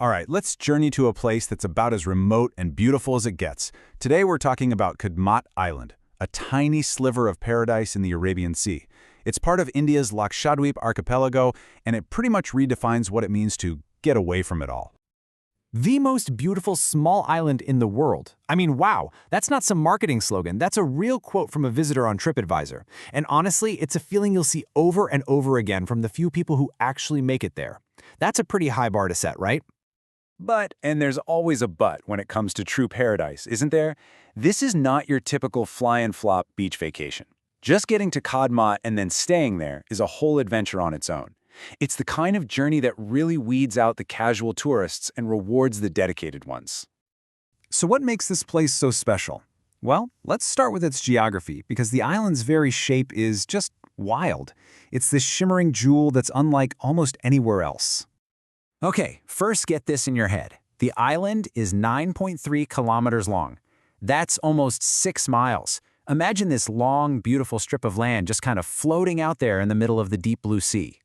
All right, let's journey to a place that's about as remote and beautiful as it gets. Today we're talking about Kadmat Island, a tiny sliver of paradise in the Arabian Sea. It's part of India's Lakshadweep Archipelago, and it pretty much redefines what it means to get away from it all. The most beautiful small island in the world. I mean, wow, that's not some marketing slogan. That's a real quote from a visitor on TripAdvisor. And honestly, it's a feeling you'll see over and over again from the few people who actually make it there. That's a pretty high bar to set, right? But, and there's always a but when it comes to true paradise, isn't there? This is not your typical fly-and-flop beach vacation. Just getting to Kadmat and then staying there is a whole adventure on its own. It's the kind of journey that really weeds out the casual tourists and rewards the dedicated ones. So what makes this place so special? Well, let's start with its geography, because the island's very shape is just wild. It's this shimmering jewel that's unlike almost anywhere else. Okay, first get this in your head. The island is 9.3 kilometers long. That's almost 6 miles. Imagine this long, beautiful strip of land just kind of floating out there in the middle of the deep blue sea.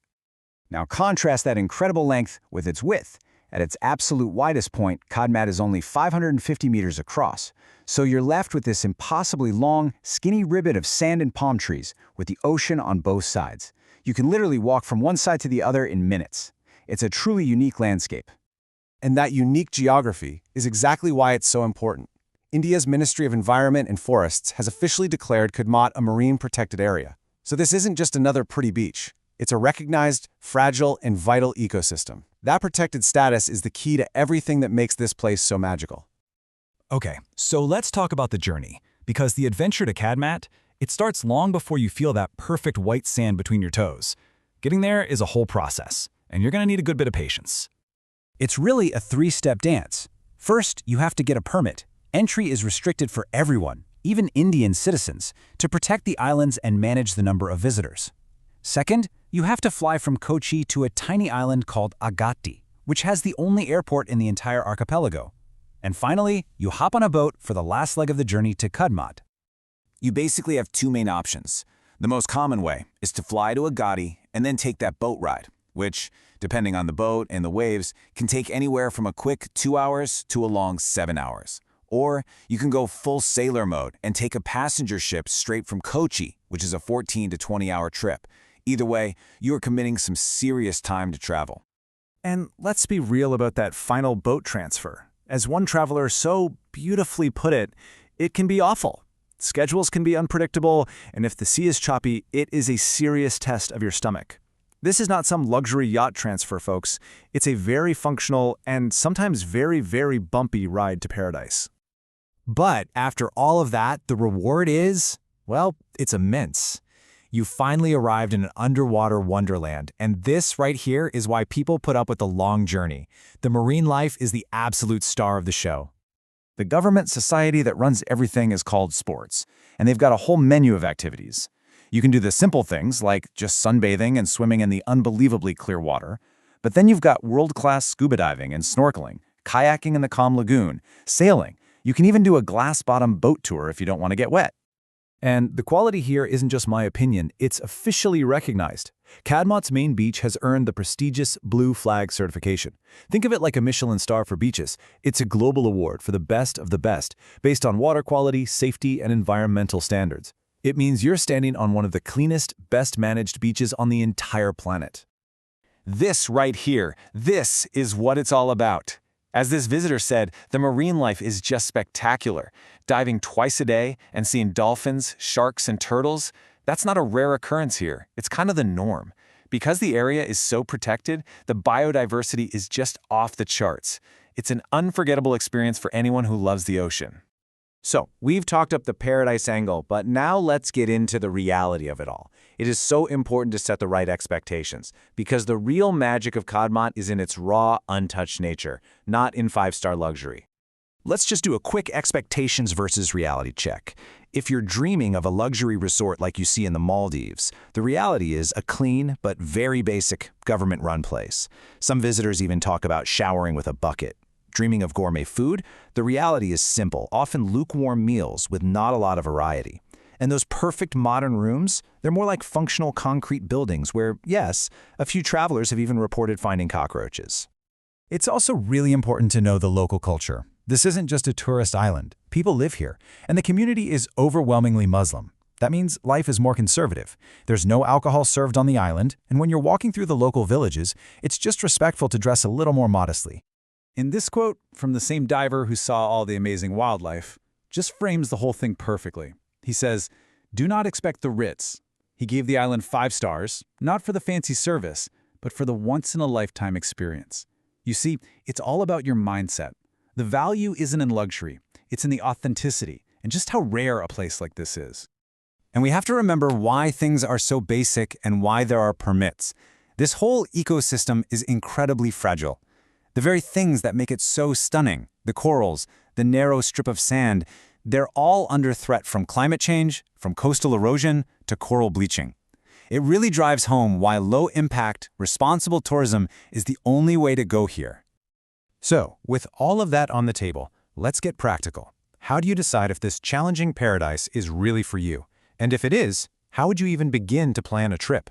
Now contrast that incredible length with its width. At its absolute widest point, Kadmat is only 550 meters across. So you're left with this impossibly long, skinny ribbon of sand and palm trees, with the ocean on both sides. You can literally walk from one side to the other in minutes. It's a truly unique landscape. And that unique geography is exactly why it's so important. India's Ministry of Environment and Forests has officially declared Kadmat a marine protected area. So this isn't just another pretty beach. It's a recognized, fragile, and vital ecosystem. That protected status is the key to everything that makes this place so magical. Okay, so let's talk about the journey, because the adventure to Kadmat, it starts long before you feel that perfect white sand between your toes. Getting there is a whole process, and you're gonna need a good bit of patience. It's really a three-step dance. First, you have to get a permit. Entry is restricted for everyone, even Indian citizens, to protect the islands and manage the number of visitors. Second, you have to fly from Kochi to a tiny island called Agatti, which has the only airport in the entire archipelago. And finally, you hop on a boat for the last leg of the journey to Kadmat. You basically have two main options. The most common way is to fly to Agatti and then take that boat ride, which, depending on the boat and the waves, can take anywhere from a quick 2 hours to a long 7 hours. Or you can go full sailor mode and take a passenger ship straight from Kochi, which is a 14 to 20-hour trip. Either way, you are committing some serious time to travel. And let's be real about that final boat transfer. As one traveler so beautifully put it, it can be awful. Schedules can be unpredictable, and if the sea is choppy, it is a serious test of your stomach. This is not some luxury yacht transfer, folks. It's a very functional and sometimes very, very bumpy ride to paradise. But after all of that, the reward is, well, it's immense. You finally arrived in an underwater wonderland, and this right here is why people put up with the long journey. The marine life is the absolute star of the show. The government society that runs everything is called sports, and they've got a whole menu of activities. You can do the simple things like just sunbathing and swimming in the unbelievably clear water, but then you've got world-class scuba diving and snorkeling, kayaking in the calm lagoon, sailing. You can even do a glass-bottom boat tour if you don't want to get wet. And the quality here isn't just my opinion, it's officially recognized. Kadmat's main beach has earned the prestigious Blue Flag certification. Think of it like a Michelin star for beaches. It's a global award for the best of the best, based on water quality, safety, and environmental standards. It means you're standing on one of the cleanest, best-managed beaches on the entire planet. This right here, this is what it's all about. As this visitor said, the marine life is just spectacular. Diving twice a day and seeing dolphins, sharks, and turtles, that's not a rare occurrence here. It's kind of the norm. Because the area is so protected, the biodiversity is just off the charts. It's an unforgettable experience for anyone who loves the ocean. So, we've talked up the paradise angle, but now let's get into the reality of it all. It is so important to set the right expectations, because the real magic of Kadmat is in its raw, untouched nature, not in five-star luxury. Let's just do a quick expectations versus reality check. If you're dreaming of a luxury resort like you see in the Maldives, the reality is a clean but very basic government-run place. Some visitors even talk about showering with a bucket. Dreaming of gourmet food? The reality is simple, often lukewarm meals with not a lot of variety. And those perfect modern rooms, they're more like functional concrete buildings where, yes, a few travelers have even reported finding cockroaches. It's also really important to know the local culture. This isn't just a tourist island. People live here, and the community is overwhelmingly Muslim. That means life is more conservative. There's no alcohol served on the island, and when you're walking through the local villages, it's just respectful to dress a little more modestly. In this quote from the same diver who saw all the amazing wildlife, just frames the whole thing perfectly. He says, "Do not expect the Ritz." He gave the island 5 stars, not for the fancy service, but for the once-in-a-lifetime experience. You see, it's all about your mindset. The value isn't in luxury, it's in the authenticity and just how rare a place like this is. And we have to remember why things are so basic and why there are permits. This whole ecosystem is incredibly fragile. The very things that make it so stunning, the corals, the narrow strip of sand, they're all under threat from climate change, from coastal erosion, to coral bleaching. It really drives home why low-impact, responsible tourism is the only way to go here. So, with all of that on the table, let's get practical. How do you decide if this challenging paradise is really for you? And if it is, how would you even begin to plan a trip?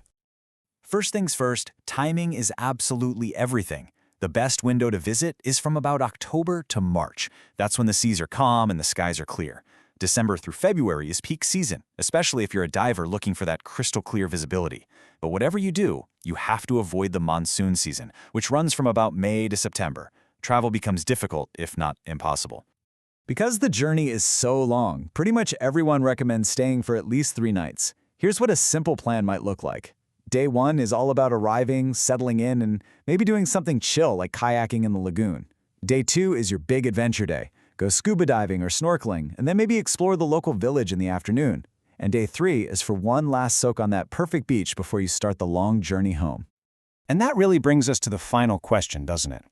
First things first, timing is absolutely everything. The best window to visit is from about October to March. That's when the seas are calm and the skies are clear. December through February is peak season, especially if you're a diver looking for that crystal clear visibility. But whatever you do, you have to avoid the monsoon season, which runs from about May to September. Travel becomes difficult, if not impossible. Because the journey is so long, pretty much everyone recommends staying for at least 3 nights. Here's what a simple plan might look like. Day 1 is all about arriving, settling in, and maybe doing something chill like kayaking in the lagoon. Day 2 is your big adventure day. Go scuba diving or snorkeling, and then maybe explore the local village in the afternoon. And day 3 is for one last soak on that perfect beach before you start the long journey home. And that really brings us to the final question, doesn't it?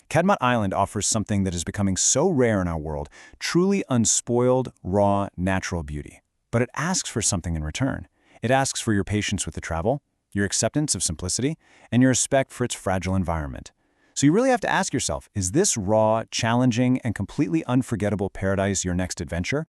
Kadmat Island offers something that is becoming so rare in our world, truly unspoiled, raw, natural beauty. But it asks for something in return. It asks for your patience with the travel, your acceptance of simplicity, and your respect for its fragile environment. So you really have to ask yourself, is this raw, challenging, and completely unforgettable paradise your next adventure?